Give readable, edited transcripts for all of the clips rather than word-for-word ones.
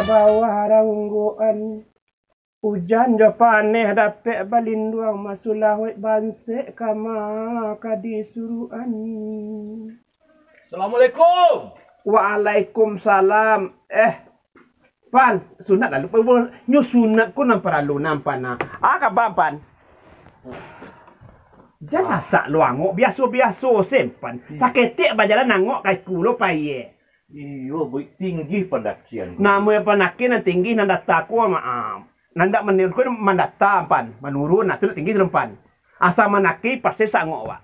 bawah rangguan. Hujan jo paneh dapet balinduang masulah wek bansek kama kadisuruan. Assalamualaikum. Waalaikumsalam. Pan, sunat lalu nyu sunat ku nampak lalu nampak na. Kabar pan? Jangan sak luangok biasa-biasa sempan. Saketik bajalan nangok kai kulo paye. Iyo, boy tinggi pendakian. Nama pendakian tinggi nanda takwa maaf. Nanda menurut mandata pan, menurun nah sudah tinggi lempan. Asa menaki pasti sangok wa.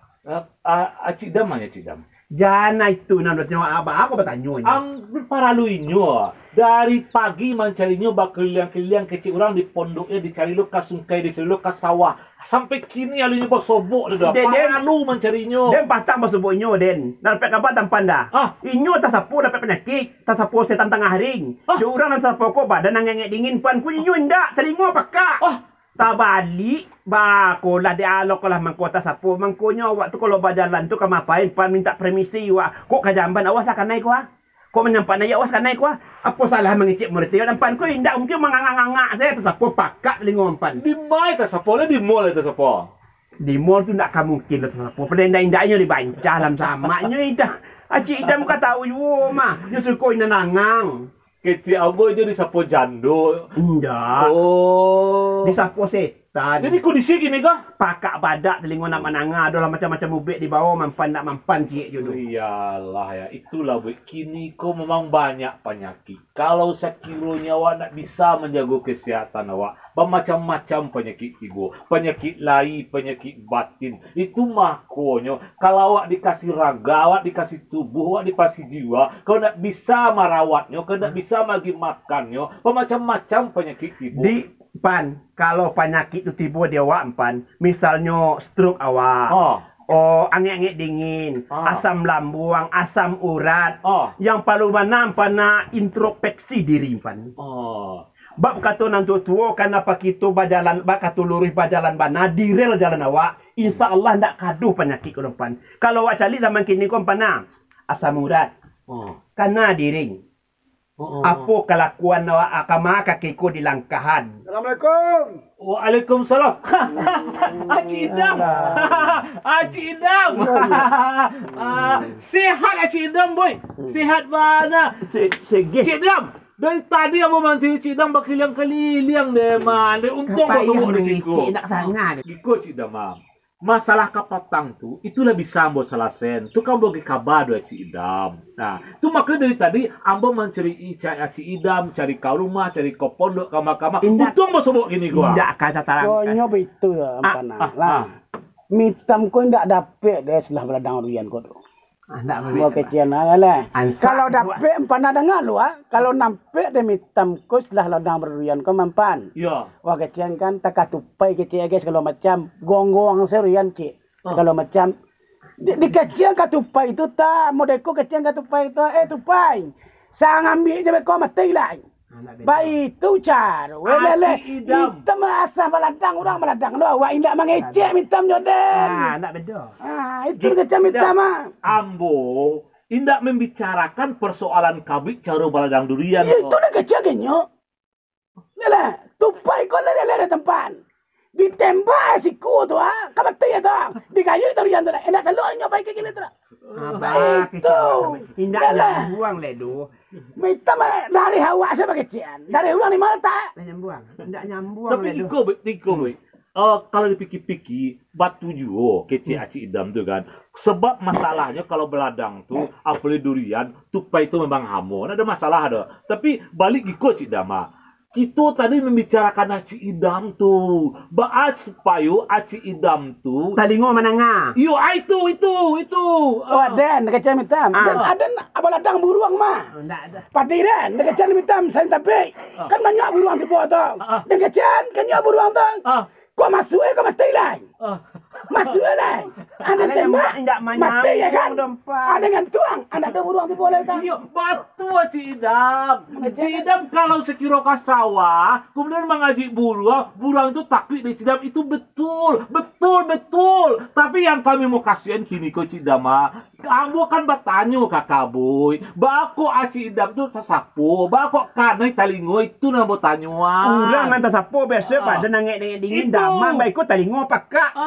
Acik dam mana cik dam? Jana itu nanda nyawa abah aku bertanya. Ang paraluinyo dari pagi mencarinya bakeliang-keliang kecil orang di pondoknya dicari lo kasungkai dicari lo sawah sampai kini alunya bersobok dah. Paralu mencarinya. Den patang bersoboknya den. Dapat kabar tampan dah. Inyo tak sapu dapat penyakit, tak sapu setan tengah ring. Diorang nak sapu ko badan ngengek dingin pan ku inyo ndak terima pakak. Tak balik, bakolah dialog lah mangkota sapu mangkonya waktu kalau berjalan tu kamu apain pan minta permisi wa. Kok kajamban awas akan naik wa. Kok menyampan aja awas akan naik wa. Apa salah mengicip murid dia dan pan ku indak mungkin mangangangangak saya tersapu pakak lingompan. Di mai tersapu le di mall tersapu. Di mall tu tak mungkin tersapu. Pendek-indaknya dibancah dalam samaknya idah. Acik idam kata tahu mah. Justru kau ina nangang. Kecil aboy je disapu jando. Enggak. Oh. Disapu setan. Jadi kondisi gini kah? Pakak badak telingo nak menanga. Adalah macam-macam ubek di bawah. Mampan nak mampan cik jodoh. Iyalah ya. Itulah bu. Kini kau memang banyak penyakit. Kalau sekiranya awak nak bisa menjaga kesihatan awak. Bermacam-macam penyakit ibu. Penyakit lain, penyakit batin. Itu makanya. Kalau awak dikasih raga, awak dikasih tubuh, awak dikasih jiwa. Kau nak bisa merawatnya. Kau nak bisa bagi makannya. Bermacam-macam penyakit ibu. Di pan, kalau penyakit itu tiba di awak pan. Misalnya stroke awak. Angin-angin dingin. Asam lambung, asam urat. Yang paling mana pana introspeksi diri pan. Bab kata nanti tua kenapa kita berjalan bak kata lurus berjalan bana di rel jalan awak insya-Allah ndak kaduh penyakit ke depan. Kalau awak cari zaman kini kau pana asam urat. Karena diring. Apa kelakuan awak akama kakiku di langkahan. Assalamualaikum. Waalaikumsalam. Acik Idam. Acik Idam. Sehat Acik Idam boy. Sehat mana? Cik Idam. Dari tadi apa mancing Cik Dam berkeliling-keliling deh man. Dia untung kau semua di situ. Nak sangat. Ikut Cik Dam. Masalah kapatang tu itulah bisa ambo salasen. Tu kan bagi kabar doa Cik Dam. Nah, tu maka dari tadi ambo mencari Cik Idam, cari kau rumah, cari kau pondok, kamar-kamar. Untung mau semua gini gua. Tidak kata tarang. Kau nyoba itu lah ampana. Mitam kau ndak dapet deh setelah beladang rian kau tu. Mau kecian lah. Kalau dapet empana dengar lu kalau nampak de mitam kau setelah ladang berrian kau mampan. Ya. Wah kecian kan tak tupai kecian guys kalau macam gonggong serian cik. Kalau macam di kecian katupai itu tak modeko kecian katupai itu tupai. Sang ambil je kau mati lah. Baik tu cara. Welele hitam asal meladang orang meladang lo. Awak indak mengecek hitam joden. Nak beda. Itu kecam hitam Ambo indak membicarakan persoalan kabik cara meladang durian. Itu nak kecek kenyo. Lele, tupai kau lele tempat. Ditembak siku tu kamati tu. Dikayu durian tu. Enak telurnya baik ke gini tu. Baik tu. Indak buang ledo. Minta dari hawa saya kecian. Dari ulang di mana tak? Nyambung. Tidak nyambung. Tapi iko boy. Kalau dipikir-pikir batu juga kecil Acik Idam tu kan. Sebab masalahnya kalau beladang tu apalagi durian, tupai itu memang hamon. Ada masalah ada. Tapi balik ikut Cik Idam. Kita tadi membicarakan Acik Idam tu. Baat supaya Acik Idam tu talingo menanga. Yo, itu. Oh, Dan kecam hitam. Dan ada apa ladang buruang mah? Enggak ada. Pati Dan kecam hitam saya tapi kan banyak buruang di bawah tu. Dan kecam kan ya buruang tu. Kau masuk kau mati lah. Masuk lah. Ada tembak mati ya kan? Ada gantuang. Ada buruang di bawah tu. Yo, batu Acik Idam. Cik Idam kalau sekira sawah, kemudian mengaji buruang itu takut di Cik Idam itu betul. Tapi yang kami mau kasihan kini ko Cik Dama, kamu kan bertanya kakak boy, bako Cik Idam tuh sasapo, bako kanai talingo itu nak bertanya. Urang nanti sapo biasa pada nangek dingin damang baik ko talingo pakak.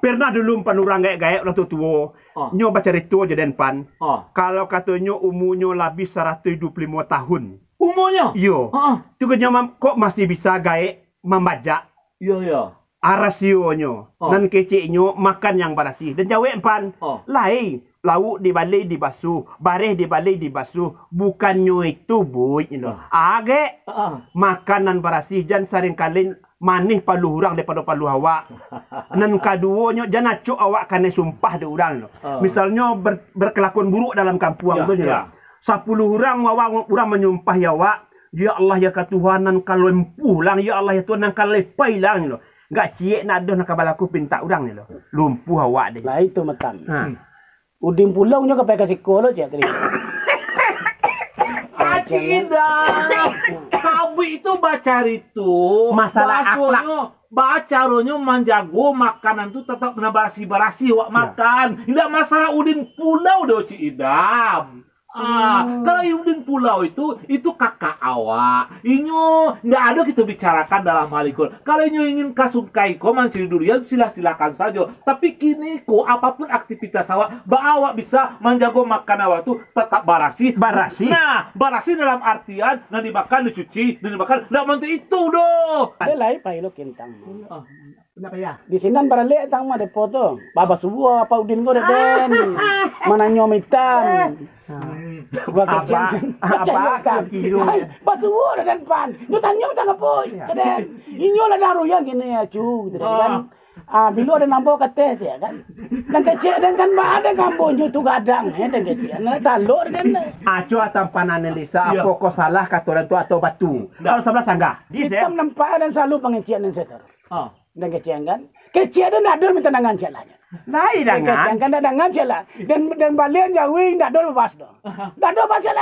Pernah dulu pan urang gaya orang tua. Nyo baca itu aja den pan. Kalau katanya umurnya lebih 125 tahun. Umurnya? Yo. Juga nyo kok masih bisa gaya membaca. Iya. Arasionyo, nan keciknyo makan yang barasi. Dan jawab pan, lain lauk dibalik dibasuh, bareh dibalik dibasuh. Bukannya itu boy, age makanan barasi jan sering kali manih palu urang daripada palu awak. Nan kaduonyo jangan acuk awak kane sumpah de urang. Misalnya berkelakuan buruk dalam kampung tu je. 10 orang orang menyumpah ya awak. Ya Allah ya ketuhanan kalau empuh lang, ya Allah ya Tuhan kalau lepai lang lo. Gak ciek nak dah nak kabalaku pinta orang ni lo. Lumpuh awak deh. Lah itu metam. Udin pulau nyo ke kasih kolo cek tadi. Tidak. Kabi itu baca itu. Masalah akhlak. Baca ronyo menjago makanan tu tetap benar barasi wak makan. Tidak masalah udin pulau dah Cik Idam. Kalau Udin Pulau itu kakak awak. Inyo nggak ada kita bicarakan dalam hal itu. Kalau inyo ingin kasukai ko mancing durian silakan saja. Tapi kini ko apapun aktivitas awak, awak bisa menjaga makan awak tu tetap barasi. Nah, barasi dalam artian nah dimakan, dicuci, dan dimakan. Nggak mantu itu doh. Ada lain pailo kentang. Kenapa ya? Di sini barale tang mah depo tu. Baba subuh apa Udin ko den. Mana nyomitan. Apa kiro batu ada dan pan lu tanya minta ngapoy kaden inyo la daru yang gini ya cu gitu kan bilo ada nampo kate ya kan dan kecil dan kan ba ada kampung tu gadang dan kecil na talor dan acu atampanan Elisa apa kau salah katoran tu atau batu kalau sebelah sanggah hitam nampak dan selalu pengencian dan setor dan kecil kan kecil dan ada minta nangan celanya. Nai dangan kan dangan cela dan balian jawi ndak do bas do. Ndak do bas cela.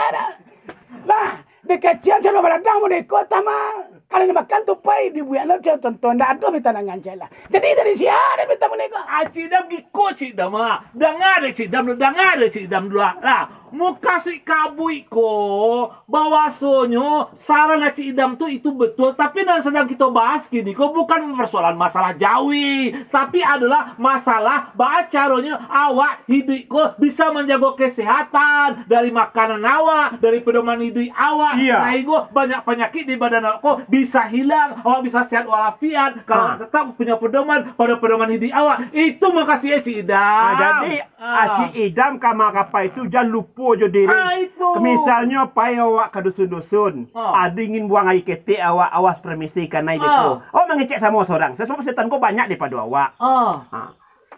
Lah, dekecian cela baladang mo de kota mah. Kalau makan tupai di buaya lo tonton ndak do minta nangan cela. Jadi dari siapa minta mo neko? Cidam giko Cidam ah. Dengar Cidam dulu lah. Muka si kabui ko bawasonyo saran Cidam tuh itu betul, tapi yang sedang kita bahas gini kok bukan persoalan masalah Jawi, tapi adalah masalah bacaronya awak hidup ko bisa menjaga kesehatan dari makanan awak, dari pedoman hidup awak. Nah itu banyak penyakit di badan awak ko bisa hilang, awak bisa sehat walafiat kalau tetap punya pedoman pada pedoman hidup awak. Itu makasih Cidam. Jadi Cidam kama apa itu jangan lupa jo diri. Misalnya pai awak ke dusun-dusun, ada ingin buang air ketik awak awas permisi kanai itu. Mengecek sama seorang. Sesuatu setan ko banyak daripada awak.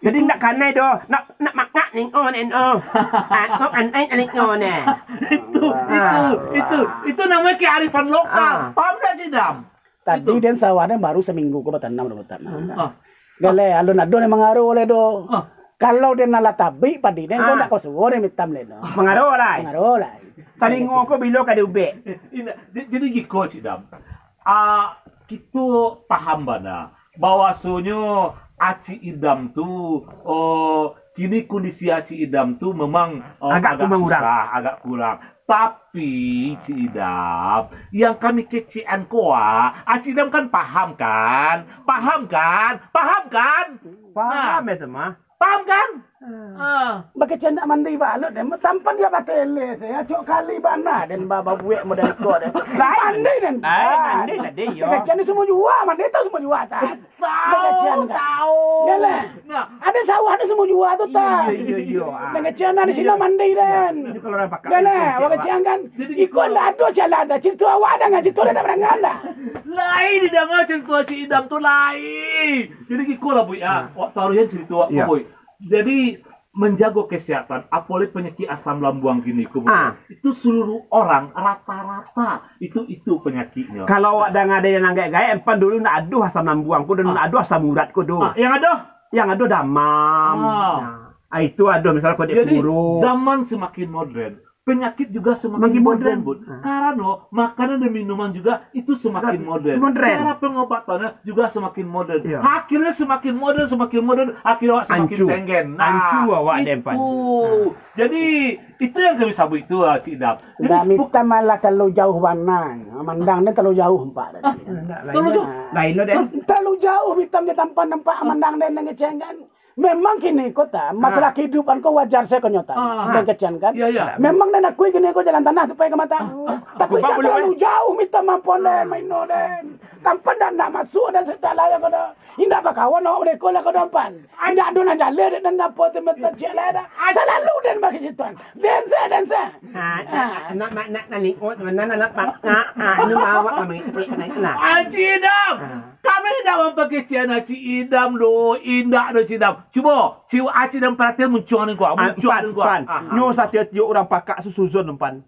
Jadi nak kanai do, nak makak ning on and on. Itu namanya kearifan lokal. Paham tak Cidam? Tadi dan sawarnya baru seminggu ko batanam do batanam. Gale alun-alun emang ngaruh oleh do. Kalau dia nala tabi padi den ko nak ko suwore mitam le no. Mengaruh lah. Talingo ko bilo ka diube. Jadi giko Cidam. Kita paham bana bahwasanya Aci Idam tu kini kondisi Aci Idam tu memang agak kurang. Tapi Cidam, yang kami kecian koa, Aci Idam kan paham kan? Paham itu mah. Paham kan? Bagi canda mandi balut dan tampan dia batele saya cok kali bana dan baba buek modal ko dan mandi dan mandi tadi yo. Kecian semua jua mandi tahu semua jua tak. Tahu. Yalah. Nah, ada sawah ada semua jua tu tak. Iya. Dan kecian di sini mandi dan. Kalau orang pakai. Yalah, kecian kan ikut lah ado jalan ada cerita awak ada ngaji tu ada berangkat lah. Lain didengar cerita Cik Idam tu lain. Jadi ikut lah bu ya. Taruhan cerita boy. Jadi menjaga kesehatan, apalagi penyakit asam lambung gini, itu seluruh orang rata-rata itu penyakitnya. Kalau ada yang gaya empan dulu nak aduh asam lambungku dan nak aduh asam uratku dulu. Yang ada damam. Itu aduh misalnya kau jadi buruk. zaman semakin modern, penyakit juga semakin modern, Bud. Karena makanan dan minuman juga itu semakin modern. Cara pengobatannya juga semakin modern. Akhirnya semakin modern, akhirnya semakin tenggen. Ancu awak dempan. Jadi itu yang kami sabu itu, Cik Idam. Tidak minta malah terlalu jauh warna. Mandangnya terlalu jauh empat. Terlalu jauh. Lain lo deh. Terlalu jauh hitam dia tanpa nampak mandang dan ngecengan. Memang kini kota masalah kehidupan kau wajar saya kenyataan dan kecian kan. Memang dan aku gini kau jalan tanah supaya ke mata. Tapi tak terlalu jauh minta mampun dan main den. Tanpa dan nak masuk dan segala yang kau dah. Indah bakawan awak boleh kau lah kau dampan. Anda adunan jalan dan dapat tempat cila dah. Selalu dan bagi situan. Dan saya. Nak lingkut mana nak nu awak kami nak. Cik Idam, kami tidak mempekecian Cik Idam lo, indah do Cik Idam. Cuba, Cik Idam perhatian munculan gua. Nyo satu orang pakak susuzon umpan.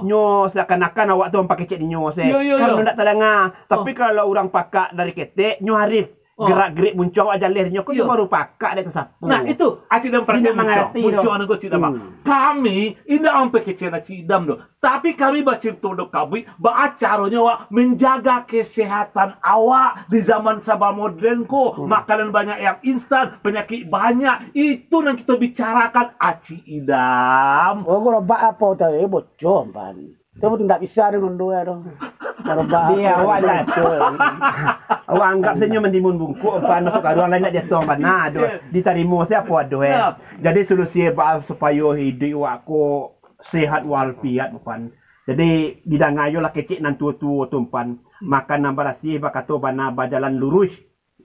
Nyo seakan-akan awak tu pakai cek nyo saya. Kalau nak telanga. Tapi kalau orang pakak dari ketek, nyo arif. Gerak-gerik muncul awak jalih nyo kau baru pakak dia kesapu. Nah itu Cik Idam perhatian munculan gua Cik Idam. Kami indah mempekecian Cik Idam lo. Tapi kami bercerita do kabui, caranya awak menjaga kesehatan awak di zaman serba modern ko. Makanan banyak yang instan, penyakit banyak. Itu yang kita bicarakan, Cik Idam. Oh, kalau bak apa tadi bocor pan. Itu tidak bisa dengan dua dong. Kalau bak dia awak dah. Awak anggap senyum mendimun bungkuk pan masuk ke ruang lain nak jatuh mana aduh. Ditarimo saya apa aduh Jadi solusi supaya hidup awak ko sehat walafiat pan. Jadi bidang ayo lah kecik nan tua-tua tumpan. Makan nambah rasih bakato bana bajalan lurus.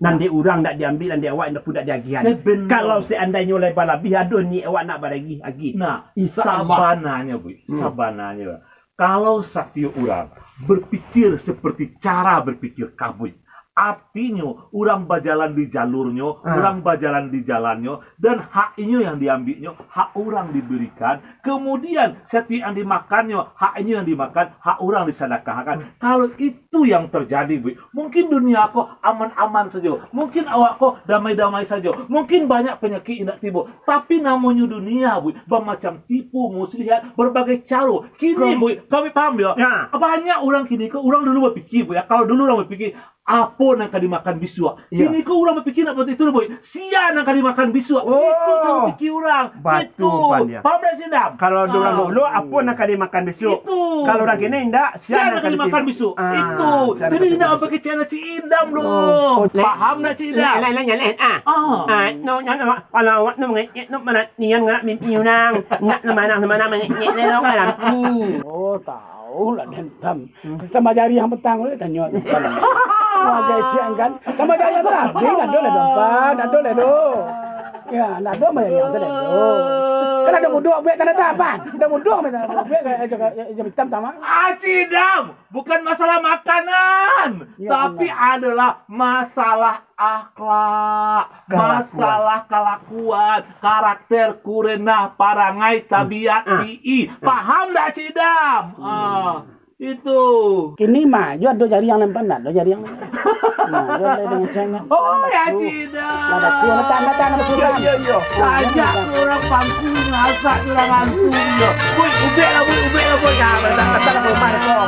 Nanti orang nak diambil nanti awak nak pudak diagihan. Kalau seandainya lebar lebih aduh ni awak nak baragi lagi. Nah, sabananya Bu. Sabananya. Kalau satu orang berpikir seperti cara berpikir kabui. Artinya, orang berjalan di jalurnya, orang berjalan di jalannya, dan haknya yang diambilnya, hak orang diberikan. Kemudian, setiap yang dimakannya, haknya yang dimakan, hak orang disedekahkan. Kalau itu yang terjadi, Bu, mungkin dunia kok aman-aman saja. Mungkin awak kok damai-damai saja. Mungkin banyak penyakit tidak tiba. Tapi namanya dunia, Bu, bermacam tipu, muslihat, berbagai cara. Kini, Bu, kami paham ya? Banyak orang kini, orang dulu berpikir, Bu, ya. Kalau dulu orang berpikir, apa nak dimakan bisua? Ini kau orang berpikir nak buat itu boy. Sia nak dimakan bisua. Itu cara fikir orang. Batu panjang. Paham tak Cik Idam? Kalau dulu apa nak dimakan bisu? Itu. Kalau orang kini ndak sia nak dimakan bisu. Itu. Jadi tidak apa kecil Cik Idam loh. Paham tak Cik Idam? Lain. No kalau awak no ngek no mana nian ngak mimpi orang. Ngak mana ngek no kan ni. Oh tahu lah dentam. Sama jari yang petang tu tanya. Wajah cian kan, sama jaya tu lah. Dia nak dulu depan, nak dulu. Ya, nak dulu macam yang tu dulu. Kalau ada mudah buat tanda tapan, ada mudah macam buat hitam sama. Cik Idam, bukan masalah makanan, tapi adalah masalah akhlak, masalah kelakuan, karakter, kurenah, parangai, tabiat, pi. Paham tak Cik Idam? Itu. Kini mah, jual dua jari yang lempan dah, dua jari yang lempan. Nah, jual dengan cengeng. Oh ya Cida. Ada cuan, datang sudah. Yo. Ajak orang pangku ngasak orang antum yo. Boy, ubek lah boy. Datang rumah kau.